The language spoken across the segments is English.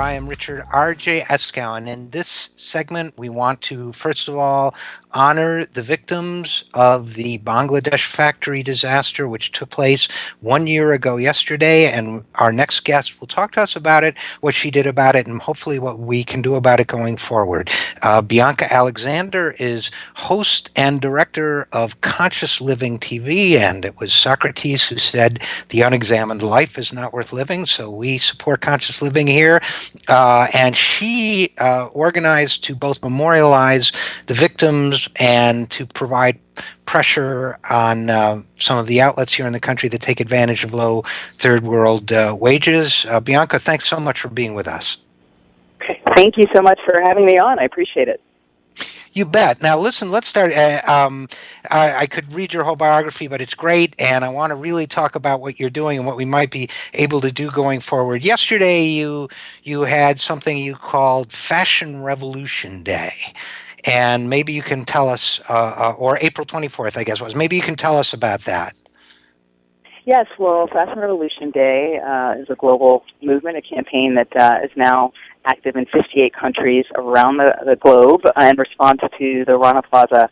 I am Richard RJ Eskow, and in this segment, we want to first of all honor the victims of the Bangladesh factory disaster, which took place 1 year ago yesterday. And our next guest will talk to us about it, what she did about it, and hopefully what we can do about it going forward. Bianca Alexander is host and director of Conscious Living TV, and it was Socrates who said the unexamined life is not worth living. So we support conscious living here. And she organized to both memorialize the victims and to provide pressure on some of the outlets here in the country that take advantage of low third world wages. Bianca, thanks so much for being with us. Thank you so much for having me on. I appreciate it. You bet. Now, listen, let's start. I could read your whole biography, but it's great, and I want to really talk about what you're doing and what we might be able to do going forward. Yesterday, you had something you called Fashion Revolution Day, and maybe you can tell us, or April 24th, I guess it was. Maybe you can tell us about that. Yes, well, Fashion Revolution Day is a global movement, a campaign that is now active in 58 countries around the globe in response to the Rana Plaza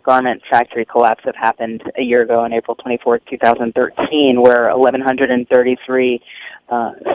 garment factory collapse that happened a year ago on April 24th, 2013, where 1,133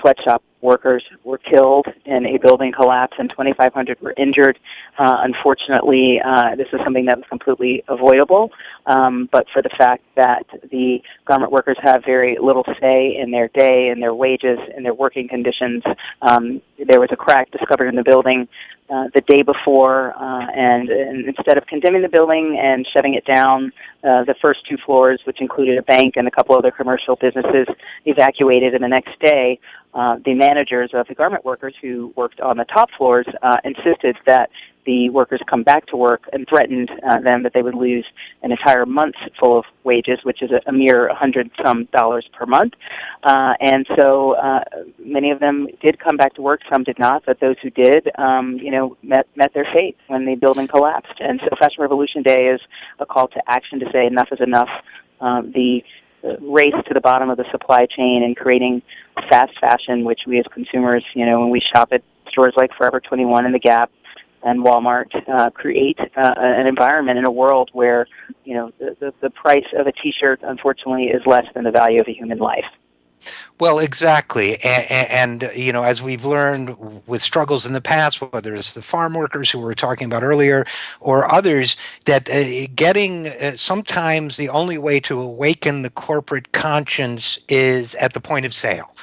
sweatshop workers were killed in a building collapse and 2,500 were injured. Unfortunately, this is something that was completely avoidable, but for the fact that the garment workers have very little say in their day, in their wages, in their working conditions, there was a crack discovered in the building the day before, and instead of condemning the building and shutting it down, the first two floors, which included a bank and a couple other commercial businesses, evacuated, and the next day, the managers of the garment workers who worked on the top floors insisted that the workers come back to work and threatened them that they would lose an entire month full of wages, which is a mere $100-some per month. And so many of them did come back to work. Some did not, but those who did, met their fate when the building collapsed. And so Fashion Revolution Day is a call to action to say enough is enough. The race to the bottom of the supply chain and creating fast fashion, which we as consumers, when we shop at stores like Forever 21 and The Gap and Walmart, create an environment in a world where, the price of a T-shirt, unfortunately, is less than the value of a human life. Well, exactly. And as we've learned with struggles in the past, whether it's the farm workers who we were talking about earlier or others, that getting sometimes the only way to awaken the corporate conscience is at the point of sale.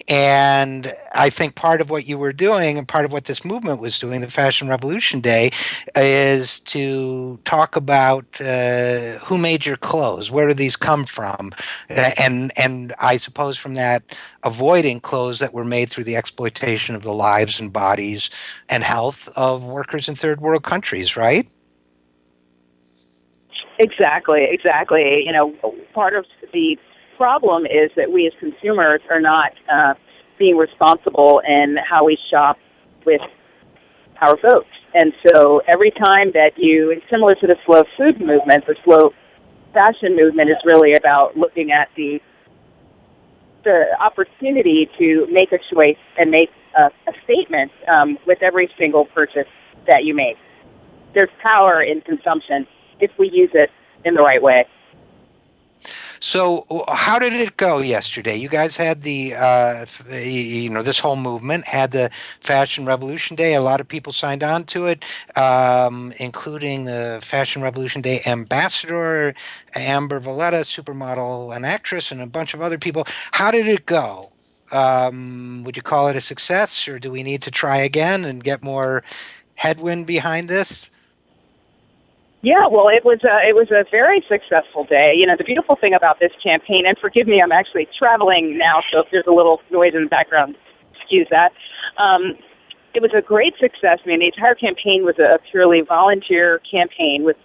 And I think part of what you were doing and part of what this movement was doing, the Fashion Revolution Day, is to talk about who made your clothes, where do these come from, and I suppose from that, avoiding clothes that were made through the exploitation of the lives and bodies and health of workers in third world countries, right? Exactly. Part of the problem is that we as consumers are not being responsible in how we shop with our votes. And so every time that and similar to the slow food movement, the slow fashion movement is really about looking at the opportunity to make a choice and make a statement with every single purchase that you make. There's power in consumption if we use it in the right way. So how did it go yesterday? You guys had the, this whole movement had the Fashion Revolution Day. A lot of people signed on to it, including the Fashion Revolution Day ambassador, Amber Valletta, supermodel and actress, and a bunch of other people. How did it go? Would you call it a success, or do we need to try again and get more headwind behind this? Yeah, well, it was a very successful day. The beautiful thing about this campaign, and forgive me, I'm actually traveling now, so if there's a little noise in the background, excuse that. It was a great success. The entire campaign was a purely volunteer campaign with,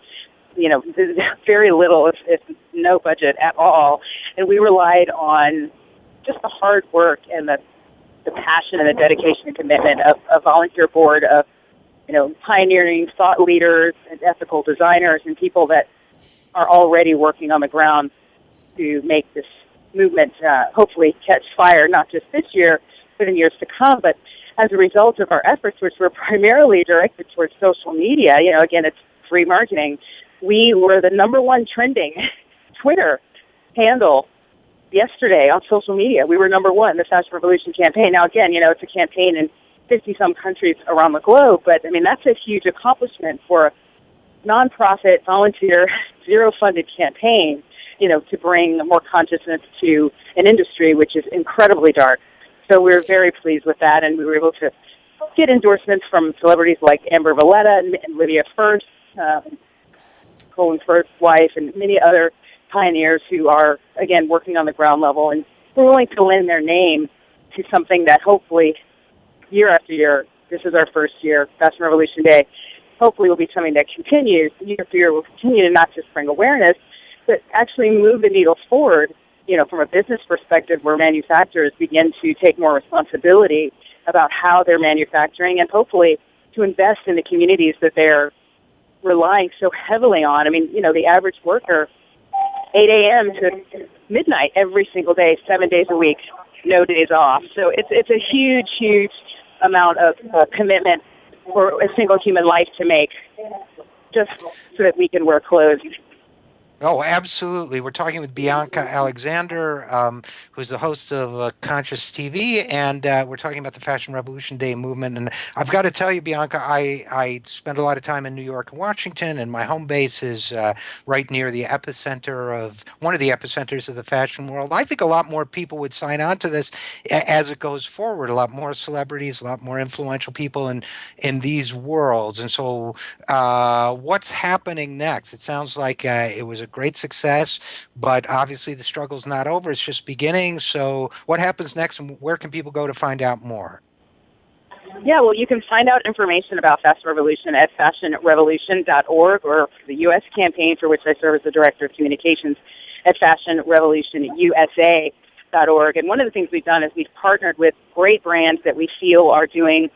very little, if no budget at all, and we relied on just the hard work and the passion and the dedication and commitment of a volunteer board of pioneering thought leaders and ethical designers and people that are already working on the ground to make this movement hopefully catch fire, not just this year, but in years to come. But as a result of our efforts, which were primarily directed towards social media, again, it's free marketing, we were the number one trending Twitter handle yesterday on social media. We were number one, the Fashion Revolution campaign. Now, again, it's a campaign in 50-some countries around the globe, but, that's a huge accomplishment for a nonprofit, volunteer, zero-funded campaign, to bring more consciousness to an industry which is incredibly dark. So we're very pleased with that, and we were able to get endorsements from celebrities like Amber Valletta and Lydia First, Colin Firth's wife, and many other pioneers who are, again, working on the ground level and were willing to lend their name to something that hopefully, year after year, this is our first year, Fashion Revolution Day, hopefully will be something that continues, year after year, will continue to not just bring awareness, but actually move the needle forward, from a business perspective where manufacturers begin to take more responsibility about how they're manufacturing and hopefully to invest in the communities that they're relying so heavily on. The average worker, 8 a.m. to midnight every single day, 7 days a week, no days off. So it's a huge, huge amount of commitment for a single human life to make just so that we can wear clothes. Oh, absolutely. We're talking with Bianca Alexander, who's the host of Conscious TV, and we're talking about the Fashion Revolution Day movement. And I've got to tell you, Bianca, I spend a lot of time in New York and Washington, and my home base is right near the epicenter of one of the epicenters of the fashion world. I think a lot more people would sign on to this as it goes forward. A lot more celebrities, a lot more influential people in these worlds. And so, what's happening next? It sounds like it was a great success, but obviously the struggle's not over. It's just beginning. So what happens next, and where can people go to find out more? Yeah, well, you can find out information about Fashion Revolution at fashionrevolution.org, or the U.S. campaign, for which I serve as the Director of Communications, at fashionrevolutionusa.org. And one of the things we've done is we've partnered with great brands that we feel are doing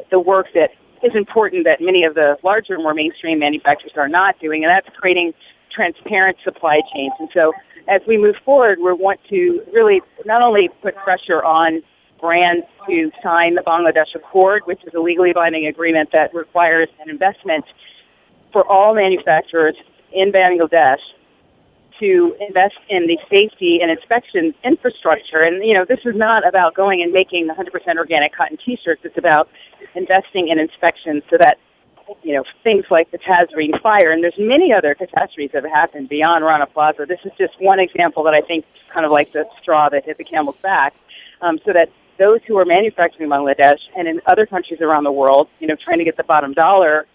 the work that is important that many of the larger, more mainstream manufacturers are not doing, and that's creating transparent supply chains. And so as we move forward, we want to really not only put pressure on brands to sign the Bangladesh Accord, which is a legally binding agreement that requires an investment for all manufacturers in Bangladesh to invest in the safety and inspection infrastructure. And, this is not about going and making 100% organic cotton T-shirts. It's about investing in inspections so that things like the Tazreen fire, and there's many other catastrophes that have happened beyond Rana Plaza. This is just one example that I think is kind of like the straw that hit the camel's back, so that those who are manufacturing in Bangladesh and in other countries around the world, trying to get the bottom dollar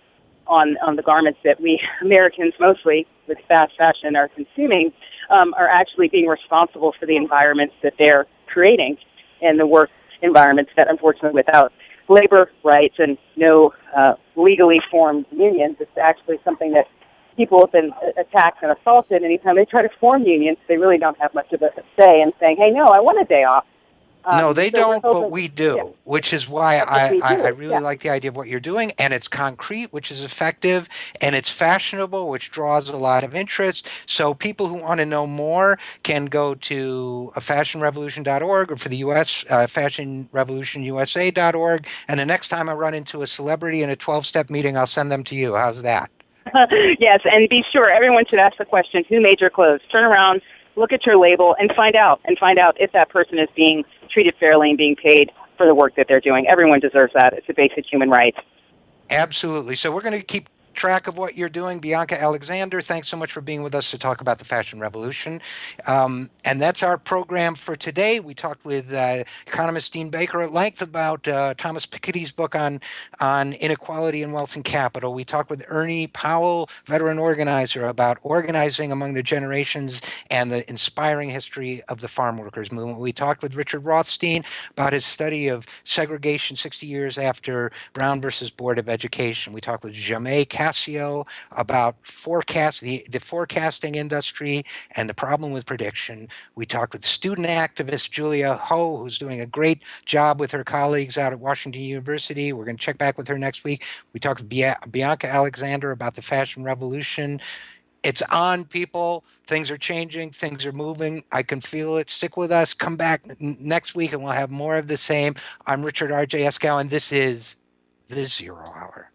on the garments that we Americans mostly with fast fashion are consuming, are actually being responsible for the environments that they're creating and the work environments that, unfortunately, without labor rights and no legally formed unions, it's actually something that people have been attacked and assaulted. Anytime they try to form unions, they really don't have much of a say in saying, hey, no, I want a day off. No, they don't, but we do, yeah, which is why I really yeah. like the idea of what you're doing. And it's concrete, which is effective, and it's fashionable, which draws a lot of interest. So people who want to know more can go to fashionrevolution.org, or for the U.S., fashionrevolutionusa.org. And the next time I run into a celebrity in a 12-step meeting, I'll send them to you. How's that? Yes, and be sure everyone should ask the question, who made your clothes? Turn around, look at your label, and find out if that person is being treated fairly and being paid for the work that they're doing. Everyone deserves that. It's a basic human right. Absolutely. So we're going to keep track of what you're doing. Bianca Alexander, thanks so much for being with us to talk about the fashion revolution. And that's our program for today. We talked with economist Dean Baker at length about Thomas Piketty's book on inequality and wealth and capital. We talked with Ernie Powell, veteran organizer, about organizing among the generations and the inspiring history of the farm workers movement. We talked with Richard Rothstein about his study of segregation 60 years after Brown versus Board of Education. We talked with Jamé Cassio about the forecasting industry and the problem with prediction. We talked with student activist Julia Ho, who's doing a great job with her colleagues out at Washington University. We're going to check back with her next week. We talked with Bianca Alexander about the fashion revolution. It's on, people. Things are changing. Things are moving. I can feel it. Stick with us. Come back next week and we'll have more of the same. I'm Richard RJ Eskow, and this is the Zero Hour.